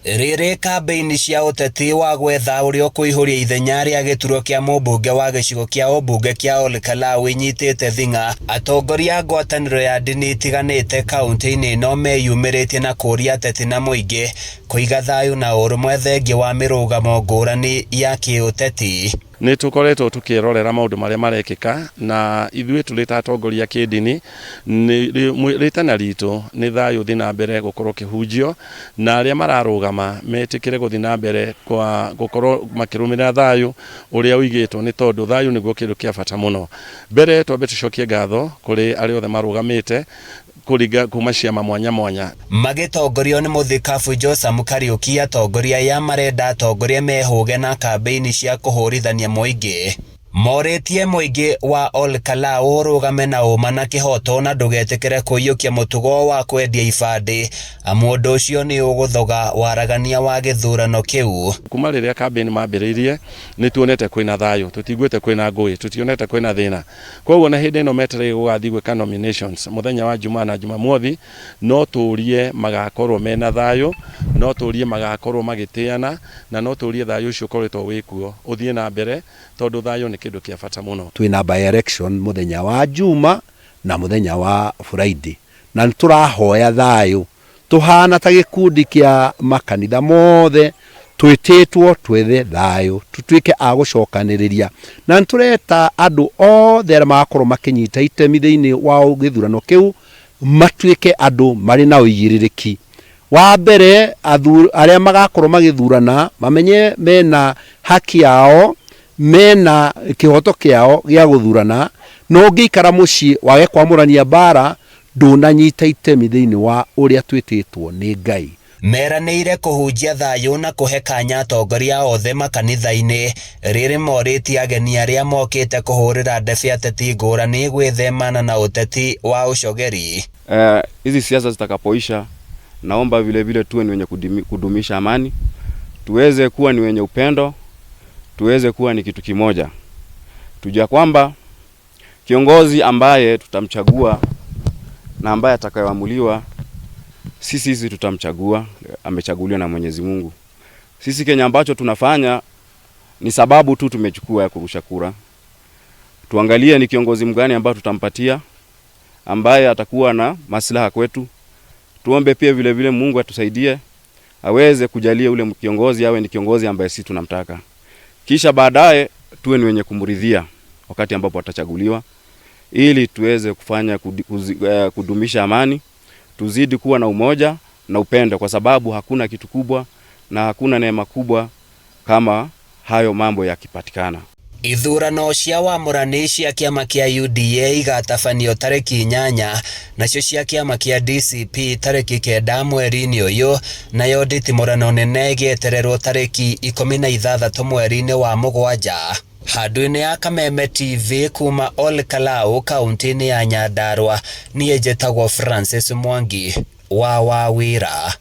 Rĩrĩ kambĩini cia ũteti wa gwetha ũrĩa ũkũihũria ithenya rĩa gĩturwa kĩa mũmbunge wa gĩcigo kĩa ũmbunge kĩa Ol Kalou inyitĩte thing'a. Atongoria a ngwatanĩro ya ndini itiganĩte kaunti-inĩ ĩno meyumĩrĩtie na kũria ateti na mũingĩ kũiga thayũ na ũrũmwe thengia wa mĩrũgamo ngũrani ya kĩũteti. Nĩ tũkoretwo tũkĩrorera maũndũ marĩa marekĩka na ithuĩ tũrĩ ta atongoria kĩndini rĩtana ritũ nĩ thayũ thiĩ na mbere gũkorwo kĩhunjio na arĩa mararũgama metĩkĩre gũthiĩ na mbere kwa gũkorwo makĩrũmĩrĩra thayũ ũrĩa ũigĩtwo nĩ tondũ thayũ nĩguo kĩndũ kĩa bata mũno. Mbere twambe tũcokie ngatho kũrĩ arĩa othe marũgamĩte kuriga kuma ciama mwanya mwanya. Magĩtongorio nĩ mũthikabu Josam Kariuki, atongoria ya marenda atongoria mehũge na kambĩini cia kũhũrithania mũingĩ. Morĩtie mũingĩ wa Ol Kalou ũrũgame na ũma na kĩhoto na ndũgetĩkĩre kũiyũkia mũtugo wa kwendia ibandĩ, amu ũndũ ũcio nĩ ũgũthoga waragania wa gĩthurano kĩu. Kuma rĩrĩa kambĩini mambĩrĩirie nĩ tuonete kwĩna thayũ, tũtiguĩte kwĩna ngũĩ, tũtionete kwĩna thĩna. Koguo na hĩndĩ ĩno metereire gũgathiĩ gwĩka nominations mũthenya wa Jumaa na Jumamothi, no tũrie magakorwo mena thayũ, no tũrie magakorwo magĩtĩana na no tũrie thayũ ũcio ũkoretwo wĩkuo ũthiĩ na mbere tondũ thayũ nĩ kĩndũ kĩa bata mũno. Twĩna by election mũthenya wa Juma na mũthenya wa Friday na tũrahoya thayũ, tuhana ta gĩkundi kĩa makanitha mothe twĩtĩtwo twethe thayũ, tutuĩke a gũcokanĩrĩria na tureta andũ othe arĩa magakorwo makĩnyita itemi thĩinĩ wa gĩthurano kĩu matuĩke andũ marĩ na ũigĩrĩrĩki. Wa mbere arĩa magakorwo magĩthurana mamenye mena haki yao, mena kĩhoto kĩao gĩa gũthurana, no ũngĩikara mũciĩ wage kwamũrania mbara ndũnanyita itemi thĩinĩ wa ũrĩa twĩtĩtwo nĩ Ngai. Meranĩire kũhunjia thayũ na kũhe kanya atongoria othe makanitha-inĩ. Rĩrĩ morĩtie ageni arĩa mokĩte kũhũrĩra ndebe ateti ngũrani gwĩthemana na ũteti wa ũcogeri. Hizi siasa zitakapoisha, naomba vile vile tuwe ni wenye kudumisha amani, tuweze kuwa ni wenye upendo, tuweze kuwa ni kitu kimoja. Tujua kwamba kiongozi ambaye tutamchagua na ambaye atakayeamuliwa sisi tutamchagua, amechaguliwa na Mwenyezi Mungu. Sisi Kenya ambacho tunafanya ni sababu tu tumechukua ya kurusha kura. Tuangalie ni kiongozi mgani ambaye tutampatia ambaye atakuwa na maslaha kwetu. Tuombe pia vile vile Mungu atusaidie aweze kujalia ule kiongozi awe ni kiongozi ambaye sisi tunamtaka. Kisha baadaye tuwe ni wenye kumridhia wakati ambapo atachaguliwa, ili tuweze kufanya kudumisha amani, tuzidi kuwa na umoja na upendo, kwa sababu hakuna kitu kubwa na hakuna neema kubwa kama hayo mambo yakipatikana. Ithurano cia wamũrani cia kĩama kĩa UDA igatabanio tarĩki 8 nacio cia kĩama kĩa DCP tarĩki 9 mweri-inĩ ũyũ, nayo nditimũrano nene ĩgĩetererwo tarĩki 16 mweri-inĩ wa Mũgwanja. Handũ-inĩ ya Kameme TV kuma Ol Kalou kaunti-inĩ ya Nyandarua, niĩ njĩtagwo Francis Mwangi wa Wawira.